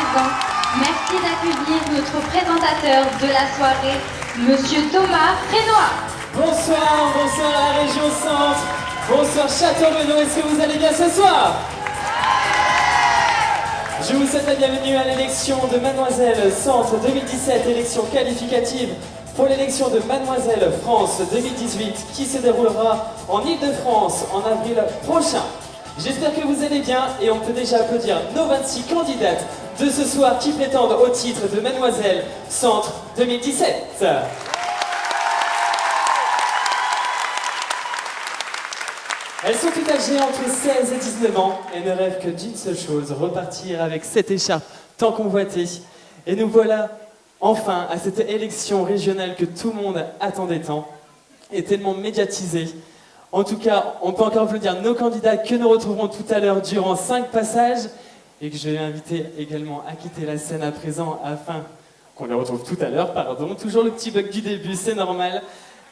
présent. Merci d'accueillir notre présentateur de la soirée, Monsieur Thomas Frénois. Bonsoir, bonsoir à la région Centre. Bonsoir Château-Renaud, est-ce que vous allez bien ce soir? Je vous souhaite la bienvenue à l'élection de Mademoiselle Centre 2017, élection qualificative pour l'élection de Mademoiselle France 2018 qui se déroulera en Ile-de-France en avril prochain. J'espère que vous allez bien et on peut déjà applaudir nos 26 candidates de ce soir qui prétendent au titre de Mademoiselle Centre 2017. Elles sont toutes âgées entre 16 et 19 ans et ne rêvent que d'une seule chose, repartir avec cette écharpe tant convoitée. Et nous voilà enfin à cette élection régionale que tout le monde attendait tant et tellement médiatisée. En tout cas, on peut encore applaudir nos candidats que nous retrouverons tout à l'heure durant 5 passages et que je vais inviter également à quitter la scène à présent afin qu'on les retrouve tout à l'heure, pardon. Toujours le petit bug du début, c'est normal.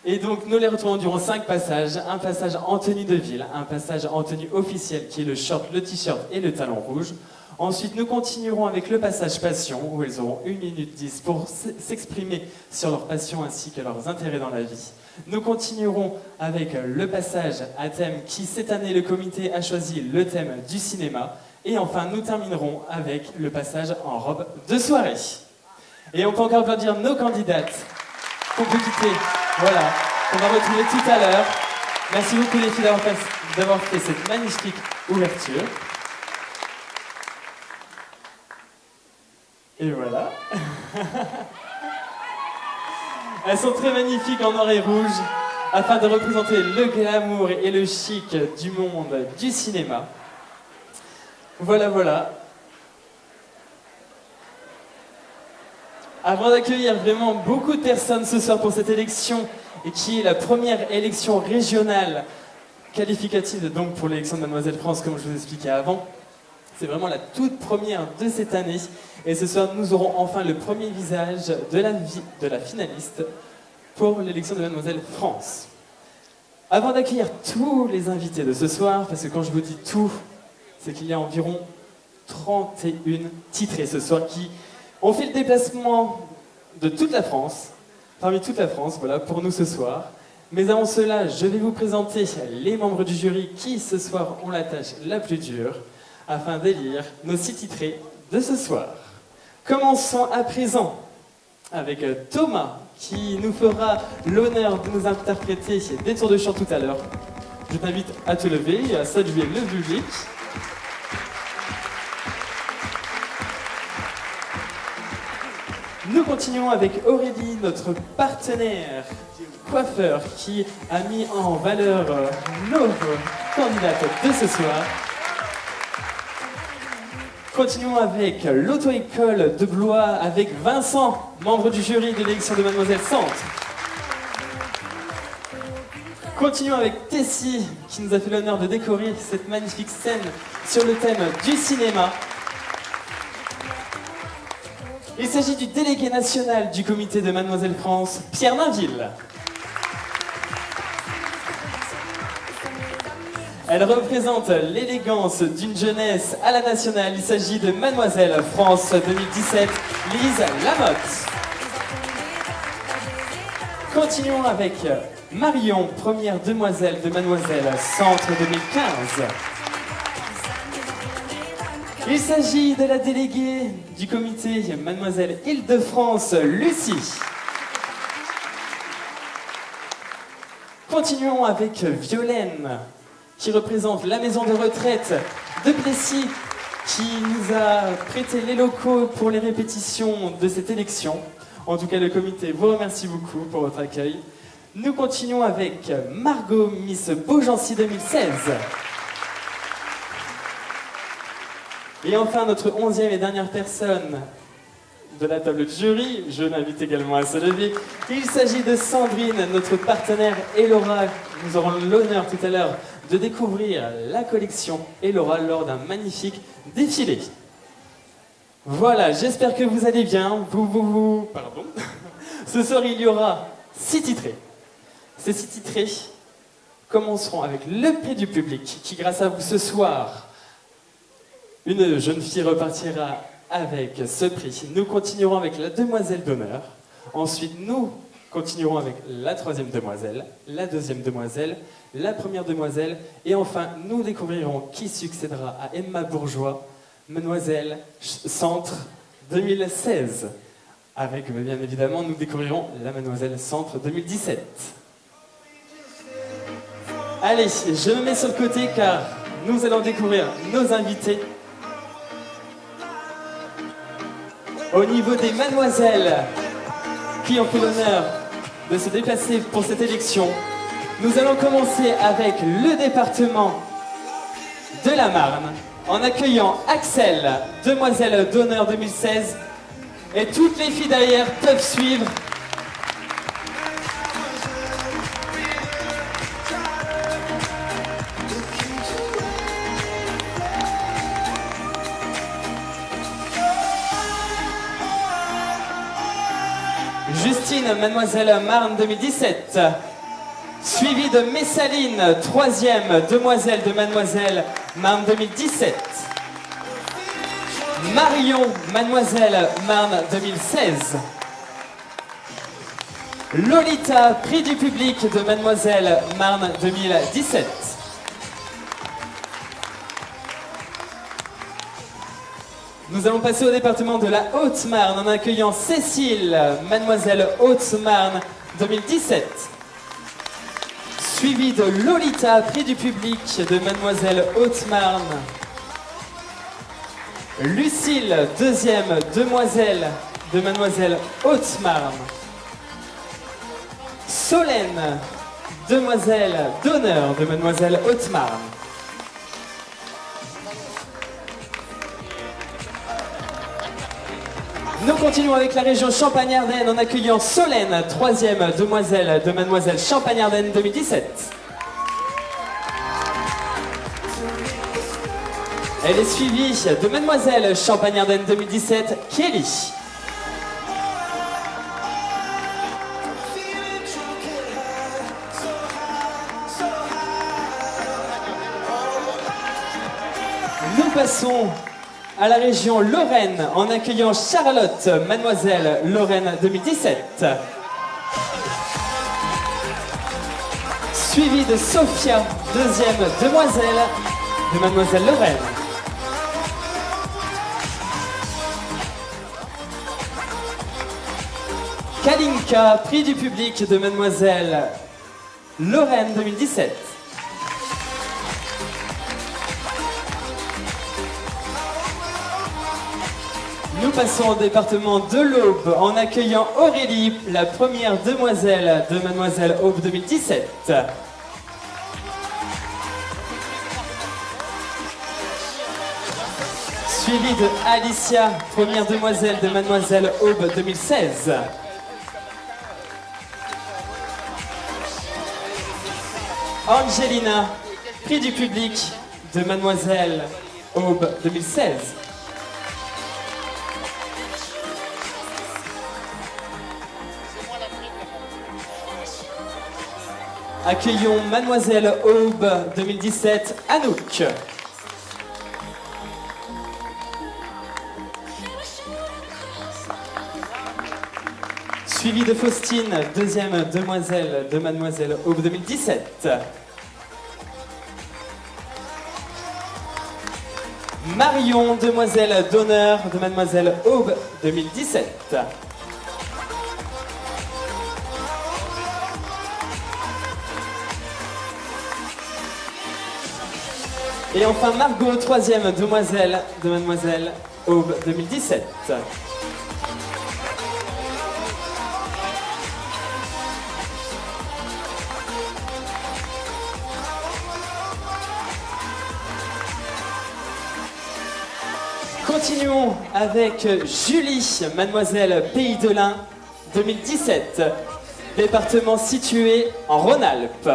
Et donc nous les retrouvons durant 5 passages, un passage en tenue de ville, un passage en tenue officielle qui est le short, le t-shirt et le talon rouge. Ensuite nous continuerons avec le passage passion où elles auront 1 minute 10 pour s'exprimer sur leur passion ainsi que leurs intérêts dans la vie. Nous continuerons avec le passage à thème qui cette année le comité a choisi le thème du cinéma. Et enfin nous terminerons avec le passage en robe de soirée. Et on peut encore applaudir nos candidates qu'on peut quitter. Voilà, on va retrouver tout à l'heure. Merci beaucoup les filles d'avoir fait cette magnifique ouverture. Et voilà. Elles sont très magnifiques en noir et rouge, afin de représenter le glamour et le chic du monde du cinéma. Voilà, voilà. Avant d'accueillir vraiment beaucoup de personnes ce soir pour cette élection, et qui est la première élection régionale qualificative donc pour l'élection de Mademoiselle France, comme je vous expliquais avant, c'est vraiment la toute première de cette année. Et ce soir, nous aurons enfin le premier visage de la finaliste pour l'élection de Mademoiselle France. Avant d'accueillir tous les invités de ce soir, parce que quand je vous dis tout, c'est qu'il y a environ 31 titrés ce soir qui ont fait le déplacement de toute la France, parmi toute la France, voilà, pour nous ce soir. Mais avant cela, je vais vous présenter les membres du jury qui, ce soir, ont la tâche la plus dure, afin d'élire nos 6 titrés de ce soir. Commençons à présent avec Thomas, qui nous fera l'honneur de nous interpréter des tours de chant tout à l'heure. Je t'invite à te lever et à saluer le public. Nous continuons avec Aurélie, notre partenaire coiffeur, qui a mis en valeur nos candidates de ce soir. Continuons avec l'auto-école de Blois, avec Vincent, membre du jury de l'élection de Mademoiselle Centre. Continuons avec Tessie, qui nous a fait l'honneur de décorer cette magnifique scène sur le thème du cinéma. Il s'agit du délégué national du comité de Mademoiselle France, Pierre Mainville. Elle représente l'élégance d'une jeunesse à la nationale. Il s'agit de Mademoiselle France 2017, Lise Lamotte. Continuons avec Marion, première demoiselle de Mademoiselle Centre 2015. Il s'agit de la déléguée du comité Mademoiselle Île-de-France, Lucie. Continuons avec Violaine, qui représente la maison de retraite de Plessis, qui nous a prêté les locaux pour les répétitions de cette élection. En tout cas, le comité vous remercie beaucoup pour votre accueil. Nous continuons avec Margot, Miss Beaugency 2016. Et enfin, notre 11e et dernière personne de la table de jury, je l'invite également à se lever. Il s'agit de Sandrine, notre partenaire Elora. Nous aurons l'honneur tout à l'heure de découvrir la collection Elora lors d'un magnifique défilé. Voilà, j'espère que vous allez bien. Pardon. Ce soir, il y aura 6 titrés. Ces 6 titrés commenceront avec le prix du public qui, grâce à vous ce soir, une jeune fille repartira avec ce prix. Nous continuerons avec la demoiselle d'honneur. Ensuite, nous continuerons avec la troisième demoiselle, la deuxième demoiselle, la première demoiselle. Et enfin, nous découvrirons qui succédera à Emma Bourgeois, Mademoiselle Centre 2016. Avec, bien évidemment, nous découvrirons la Mademoiselle Centre 2017. Allez, je me mets sur le côté car nous allons découvrir nos invités. Au niveau des mademoiselles qui ont fait l'honneur de se déplacer pour cette élection, nous allons commencer avec le département de la Marne en accueillant Axel, demoiselle d'honneur 2016, et toutes les filles derrière peuvent suivre. Justine, Mademoiselle Marne 2017. Suivi de Messaline, 3e demoiselle de Mademoiselle Marne 2017. Marion, Mademoiselle Marne 2016. Lolita, prix du public de Mademoiselle Marne 2017. Nous allons passer au département de la Haute-Marne en accueillant Cécile, Mademoiselle Haute-Marne 2017. Suivi de Lolita, prix du public de Mademoiselle Haute-Marne. Lucille, 2e demoiselle de Mademoiselle Haute-Marne. Solène, demoiselle d'honneur de Mademoiselle Haute-Marne. Nous continuons avec la région Champagne-Ardenne en accueillant Solène, 3e demoiselle de Mademoiselle Champagne-Ardenne 2017. Elle est suivie de Mademoiselle Champagne-Ardenne 2017, Kelly. Nous passons à la région Lorraine en accueillant Charlotte, Mademoiselle Lorraine 2017. Suivie de Sophia, 2e demoiselle de Mademoiselle Lorraine. Kalinka, prix du public de Mademoiselle Lorraine 2017. Nous passons au département de l'Aube en accueillant Aurélie, la première demoiselle de Mademoiselle Aube 2017. Suivi de Alicia, première demoiselle de Mademoiselle Aube 2016. Angelina, prix du public de Mademoiselle Aube 2016. Accueillons Mademoiselle Aube 2017, Anouk. Suivi de Faustine, 2e demoiselle de Mademoiselle Aube 2017. Marion, demoiselle d'honneur de Mademoiselle Aube 2017. Et enfin Margot, 3e demoiselle de Mademoiselle Aube 2017. Continuons avec Julie, Mademoiselle Pays de l'Ain 2017, département situé en Rhône-Alpes.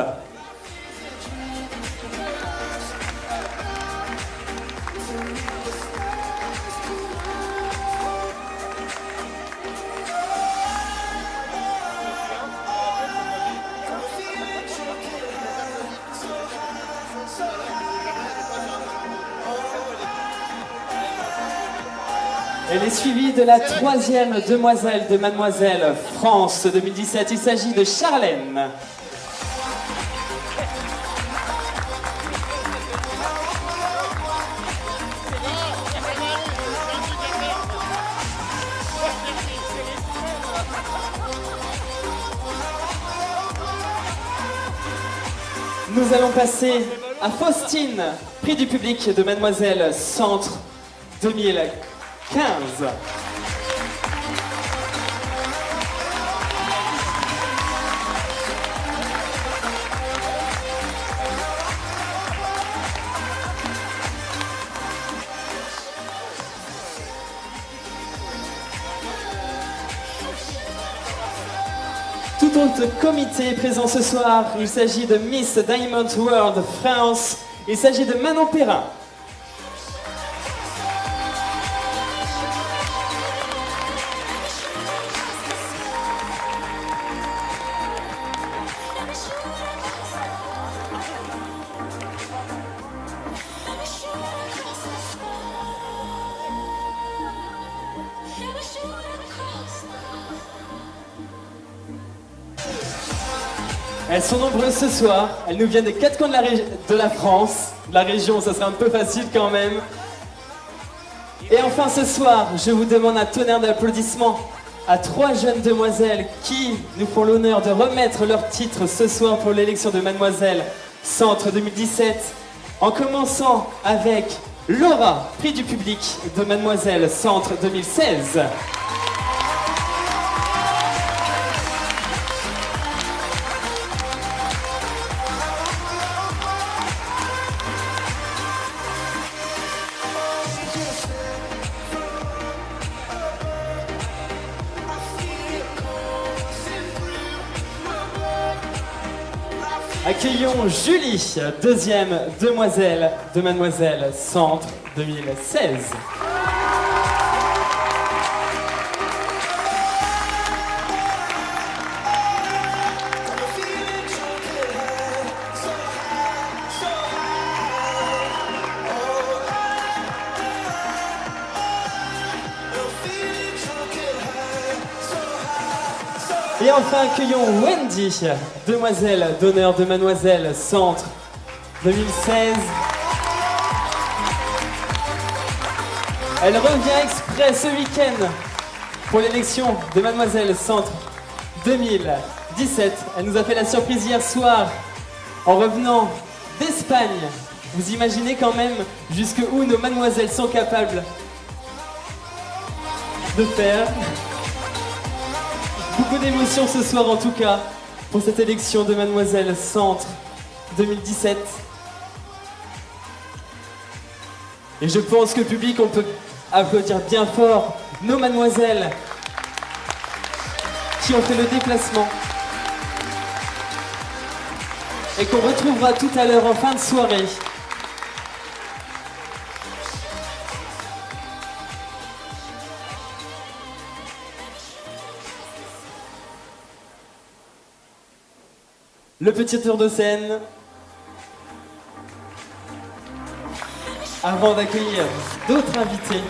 Elle est suivie de la troisième demoiselle de Mademoiselle France 2017. Il s'agit de Charlène. Nous allons passer à Faustine, prix du public de Mademoiselle Centre 2015. Tout autre comité présent ce soir, il s'agit de Miss Diamond World France, il s'agit de Manon Perrin. Elles sont nombreuses ce soir, elles nous viennent des quatre coins de la France. De la région, ça serait un peu facile quand même. Et enfin ce soir, je vous demande un tonnerre d'applaudissements à trois jeunes demoiselles qui nous font l'honneur de remettre leur titre ce soir pour l'élection de Mademoiselle Centre 2017. En commençant avec Laura, prix du public de Mademoiselle Centre 2016. Accueillons Julie, deuxième demoiselle de Mademoiselle Centre 2016. Et enfin, accueillons Wendy, demoiselle d'honneur de Mademoiselle Centre 2016. Elle revient exprès ce week-end pour l'élection de Mademoiselle Centre 2017. Elle nous a fait la surprise hier soir en revenant d'Espagne. Vous imaginez quand même jusqu'où nos mademoiselles sont capables de faire. Beaucoup d'émotions ce soir en tout cas pour cette élection de Mademoiselle Centre 2017. Et je pense que public, on peut applaudir bien fort nos mademoiselles qui ont fait le déplacement et qu'on retrouvera tout à l'heure en fin de soirée. Le petit tour de scène avant d'accueillir d'autres invités.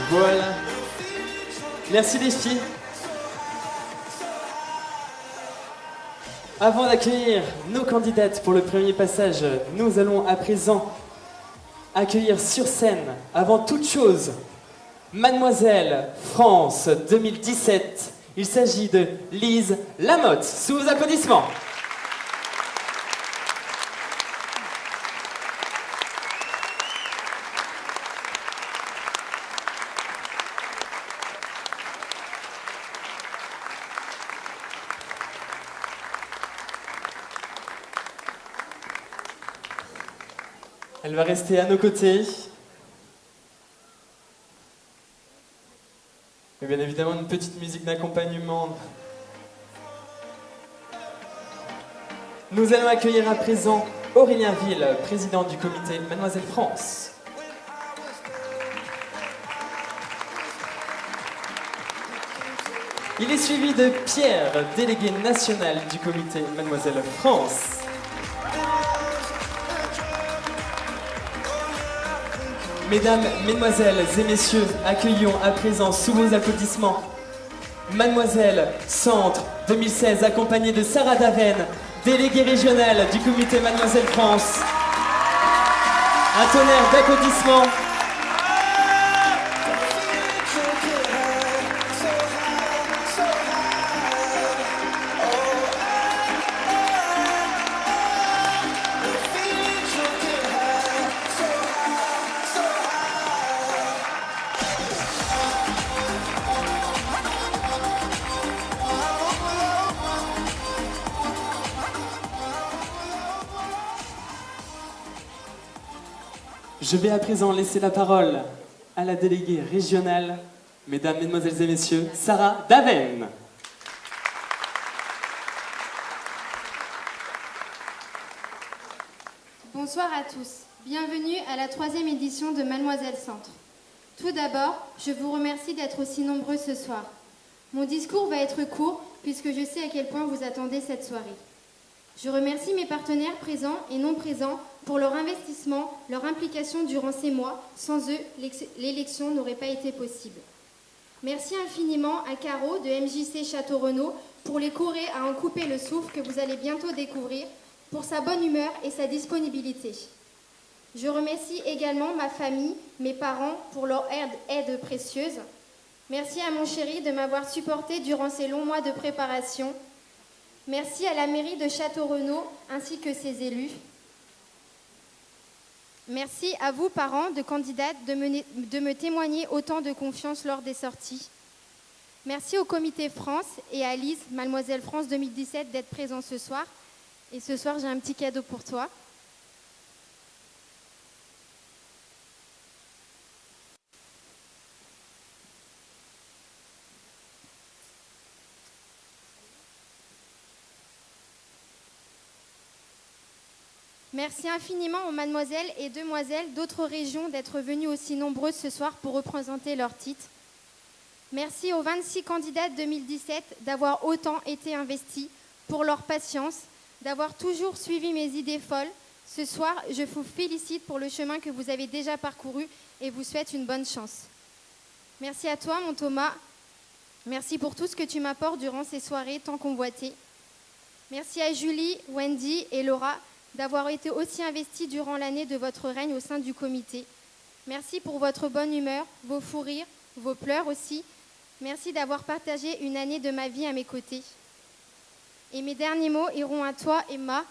Voilà. Merci les filles. Avant d'accueillir nos candidates pour le premier passage, nous allons à présent accueillir sur scène, avant toute chose, Mademoiselle France 2017. Il s'agit de Lise Lamotte. Sous vos applaudissements. Elle va rester à nos côtés. Et bien évidemment, une petite musique d'accompagnement. Nous allons accueillir à présent Aurélien Ville, président du comité Mademoiselle France. Il est suivi de Pierre, délégué national du comité Mademoiselle France. Mesdames, Mesdemoiselles et Messieurs, accueillons à présent sous vos applaudissements Mademoiselle Centre 2016, accompagnée de Sarah Daven, déléguée régionale du comité Mademoiselle France. Un tonnerre d'applaudissements. Je vais à présent laisser la parole à la déléguée régionale, mesdames, mesdemoiselles et messieurs, Sarah Daven. Bonsoir à tous. Bienvenue à la 3e édition de Mademoiselle Centre. Tout d'abord, je vous remercie d'être aussi nombreux ce soir. Mon discours va être court puisque je sais à quel point vous attendez cette soirée. Je remercie mes partenaires présents et non présents pour leur investissement, leur implication durant ces mois. Sans eux, l'élection n'aurait pas été possible. Merci infiniment à Caro de MJC Château-Renaud pour les chorés à en couper le souffle que vous allez bientôt découvrir, pour sa bonne humeur et sa disponibilité. Je remercie également ma famille, mes parents pour leur aide précieuse. Merci à mon chéri de m'avoir supporté durant ces longs mois de préparation. Merci à la mairie de Château-Renaud ainsi que ses élus. Merci à vous, parents de candidates, de me témoigner autant de confiance lors des sorties. Merci au Comité France et à Lise, Mademoiselle France 2017, d'être présents ce soir. Et ce soir, j'ai un petit cadeau pour toi. Merci infiniment aux mademoiselles et demoiselles d'autres régions d'être venues aussi nombreuses ce soir pour représenter leur titre. Merci aux 26 candidates 2017 d'avoir autant été investies, pour leur patience, d'avoir toujours suivi mes idées folles. Ce soir, je vous félicite pour le chemin que vous avez déjà parcouru et vous souhaite une bonne chance. Merci à toi, mon Thomas. Merci pour tout ce que tu m'apportes durant ces soirées tant convoitées. Merci à Julie, Wendy et Laura d'avoir été aussi investies durant l'année de votre règne au sein du comité. Merci pour votre bonne humeur, vos fous rires, vos pleurs aussi. Merci d'avoir partagé une année de ma vie à mes côtés. Et mes derniers mots iront à toi, Emma,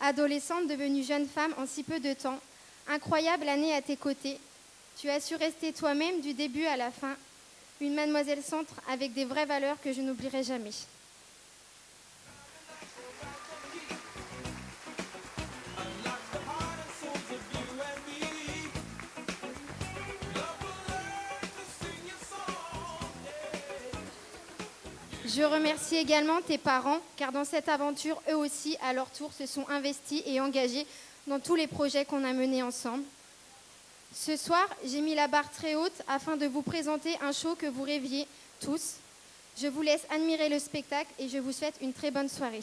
adolescente devenue jeune femme en si peu de temps. Incroyable année à tes côtés. Tu as su rester toi-même du début à la fin. Une mademoiselle centre avec des vraies valeurs que je n'oublierai jamais. Je remercie également tes parents, car dans cette aventure, eux aussi, à leur tour, se sont investis et engagés dans tous les projets qu'on a menés ensemble. Ce soir, j'ai mis la barre très haute afin de vous présenter un show que vous rêviez tous. Je vous laisse admirer le spectacle et je vous souhaite une très bonne soirée.